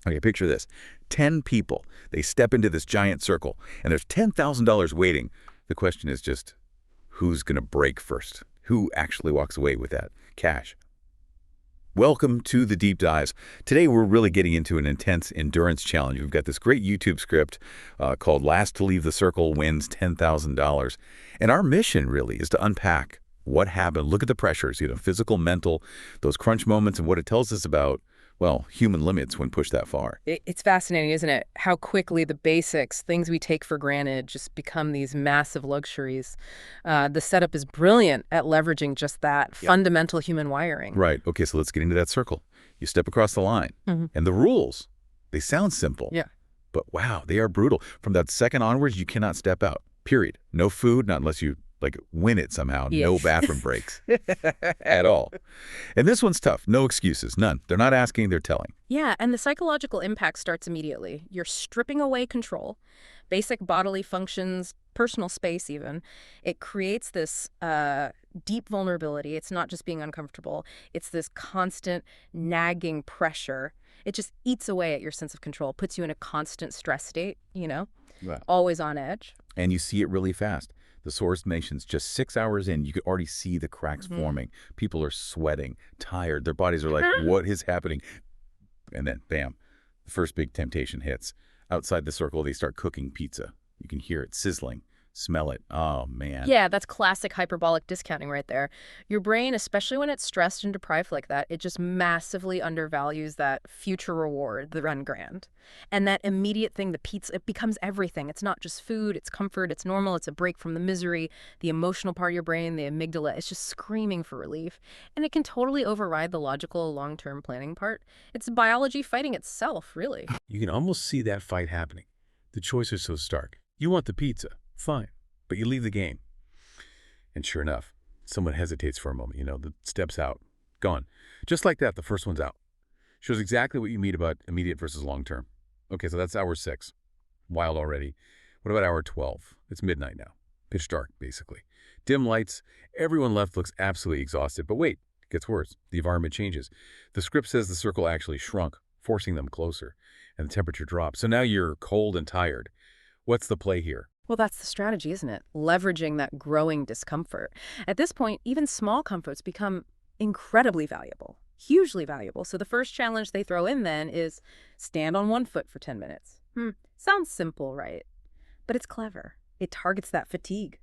Okay, picture this. 10 people, they step into this giant circle, and there's $10,000 waiting. The question is just, who's going to break first? Who actually walks away with that cash? Welcome to the Deep Dives. Today, we're really getting into an intense endurance challenge. We've got this great YouTube script called Last to Leave the Circle Wins $10,000. And our mission really is to unpack what happened. Look at the pressures, physical, mental, those crunch moments, and what it tells us about, well, human limits when pushed that far. It's fascinating, isn't it? How quickly the basics, things we take for granted, just become these massive luxuries. The setup is brilliant at leveraging just that fundamental human wiring. Right. Okay, so let's get into that circle. You step across the line, and the rules, they sound simple. Yeah. But wow, they are brutal. From that second onwards, you cannot step out, period. No food, not unless you win it somehow. Yes. No bathroom breaks at all. And this one's tough. No excuses, none. They're not asking, they're telling. Yeah, and the psychological impact starts immediately. You're stripping away control, basic bodily functions, personal space even. It creates this deep vulnerability. It's not just being uncomfortable. It's this constant nagging pressure. It just eats away at your sense of control, puts you in a constant stress state, Wow. always on edge. And you see it really fast. The source mentions just 6 hours in, you could already see the cracks forming. People are sweating, tired. Their bodies are like, what is happening? And then, bam, the first big temptation hits. Outside the circle, they start cooking pizza. You can hear it sizzling, smell it. Oh, man. Yeah, that's classic hyperbolic discounting right there. Your brain, especially when it's stressed and deprived like that, it just massively undervalues that future reward, the run grand. And that immediate thing, the pizza, it becomes everything. It's not just food, it's comfort, it's normal, it's a break from the misery. The emotional part of your brain, the amygdala, it's just screaming for relief. And it can totally override the logical long-term planning part. It's biology fighting itself, really. You can almost see that fight happening. The choice is so stark. You want the pizza. Fine. But you leave the game. And sure enough, someone hesitates for a moment, the steps out. Gone. Just like that, the first one's out. Shows exactly what you mean about immediate versus long-term. Okay, so that's hour 6. Wild already. What about hour 12? It's midnight now. Pitch dark, basically. Dim lights. Everyone left looks absolutely exhausted. But wait, it gets worse. The environment changes. The script says the circle actually shrunk, forcing them closer. And the temperature drops. So now you're cold and tired. What's the play here? Well, that's the strategy, isn't it? Leveraging that growing discomfort. At this point, even small comforts become incredibly valuable, hugely valuable. So the first challenge they throw in then is stand on one foot for 10 minutes. Sounds simple, right? But it's clever. It targets that fatigue.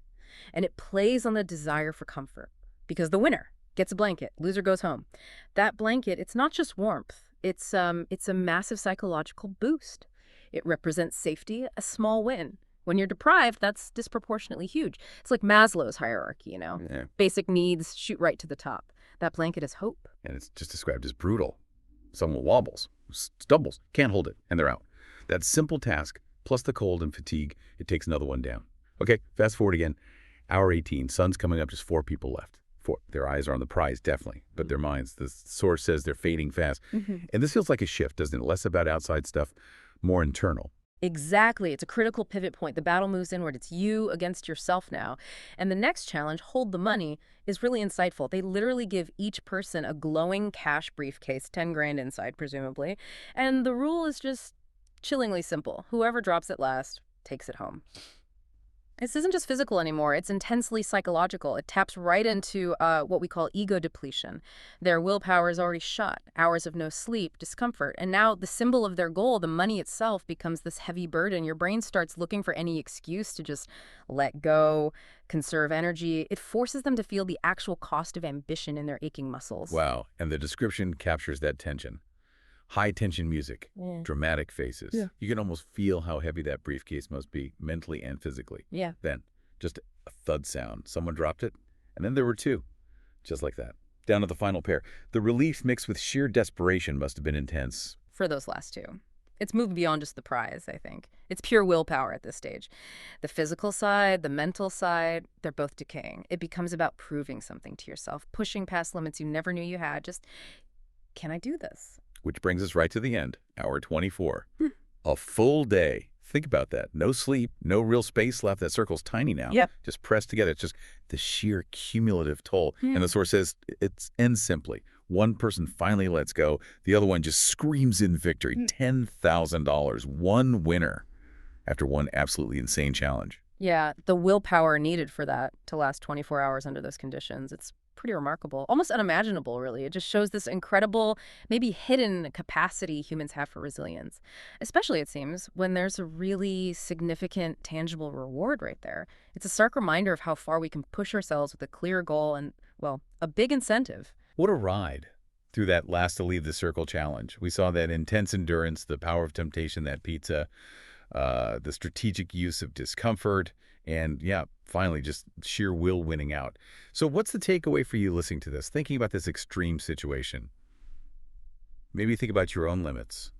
And it plays on the desire for comfort. Because the winner gets a blanket, loser goes home. That blanket, it's not just warmth. It's a massive psychological boost. It represents safety, a small win. When you're deprived, that's disproportionately huge. It's like Maslow's hierarchy, Yeah. Basic needs shoot right to the top. That blanket is hope. And it's just described as brutal. Someone wobbles, stumbles, can't hold it, and they're out. That simple task, plus the cold and fatigue, it takes another one down. Okay, fast forward again. Hour 18, sun's coming up, just 4 people left. 4. Their eyes are on the prize, definitely, but their minds, the source says they're fading fast. And this feels like a shift, doesn't it? Less about outside stuff, more internal. Exactly. It's a critical pivot point. The battle moves inward. It's you against yourself now. And the next challenge, hold the money, is really insightful. They literally give each person a glowing cash briefcase, 10 grand inside, presumably. And the rule is just chillingly simple. Whoever drops it last takes it home. This isn't just physical anymore. It's intensely psychological. It taps right into what we call ego depletion. Their willpower is already shot, hours of no sleep, discomfort. And now the symbol of their goal, the money itself, becomes this heavy burden. Your brain starts looking for any excuse to just let go, conserve energy. It forces them to feel the actual cost of ambition in their aching muscles. Wow, and the description captures that tension. High-tension music, dramatic faces. Yeah. You can almost feel how heavy that briefcase must be, mentally and physically. Yeah. Then, just a thud sound. Someone dropped it, and then there were 2. Just like that. Down to the final pair. The relief mixed with sheer desperation must have been intense. For those last 2. It's moved beyond just the prize, I think. It's pure willpower at this stage. The physical side, the mental side, they're both decaying. It becomes about proving something to yourself, pushing past limits you never knew you had. Just, can I do this? Which brings us right to the end, hour 24. A full day. Think about that. No sleep, no real space left. That circle's tiny now. Yep. Just pressed together. It's just the sheer cumulative toll. And the source says it ends simply. One person finally lets go. The other one just screams in victory. $10,000. One winner after one absolutely insane challenge. Yeah, the willpower needed for that to last 24 hours under those conditions. It's pretty remarkable, almost unimaginable, really. It just shows this incredible, maybe hidden capacity humans have for resilience, especially, it seems, when there's a really significant, tangible reward right there. It's a stark reminder of how far we can push ourselves with a clear goal and, well, a big incentive. What a ride through that last to leave the circle challenge. We saw that intense endurance, the power of temptation, that pizza, the strategic use of discomfort, and yeah, finally, just sheer will winning out. So what's the takeaway for you listening to this, thinking about this extreme situation? Maybe think about your own limits.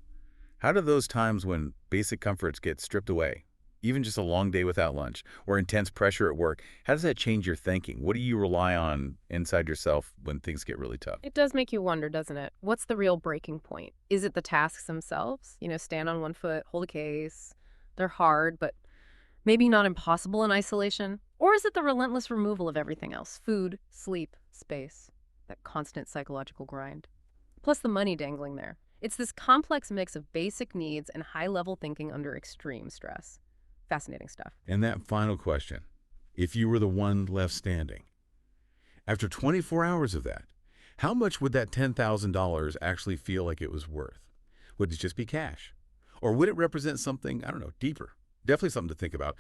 How do those times when basic comforts get stripped away, even just a long day without lunch or intense pressure at work, how does that change your thinking? What do you rely on inside yourself when things get really tough? It does make you wonder, doesn't it? What's the real breaking point? Is it the tasks themselves? Stand on one foot, hold a case. They're hard, but maybe not impossible in isolation? Or is it the relentless removal of everything else? Food, sleep, space. That constant psychological grind. Plus the money dangling there. It's this complex mix of basic needs and high-level thinking under extreme stress. Fascinating stuff. And that final question, if you were the one left standing, after 24 hours of that, how much would that $10,000 actually feel like it was worth? Would it just be cash? Or would it represent something, I don't know, deeper? Definitely something to think about.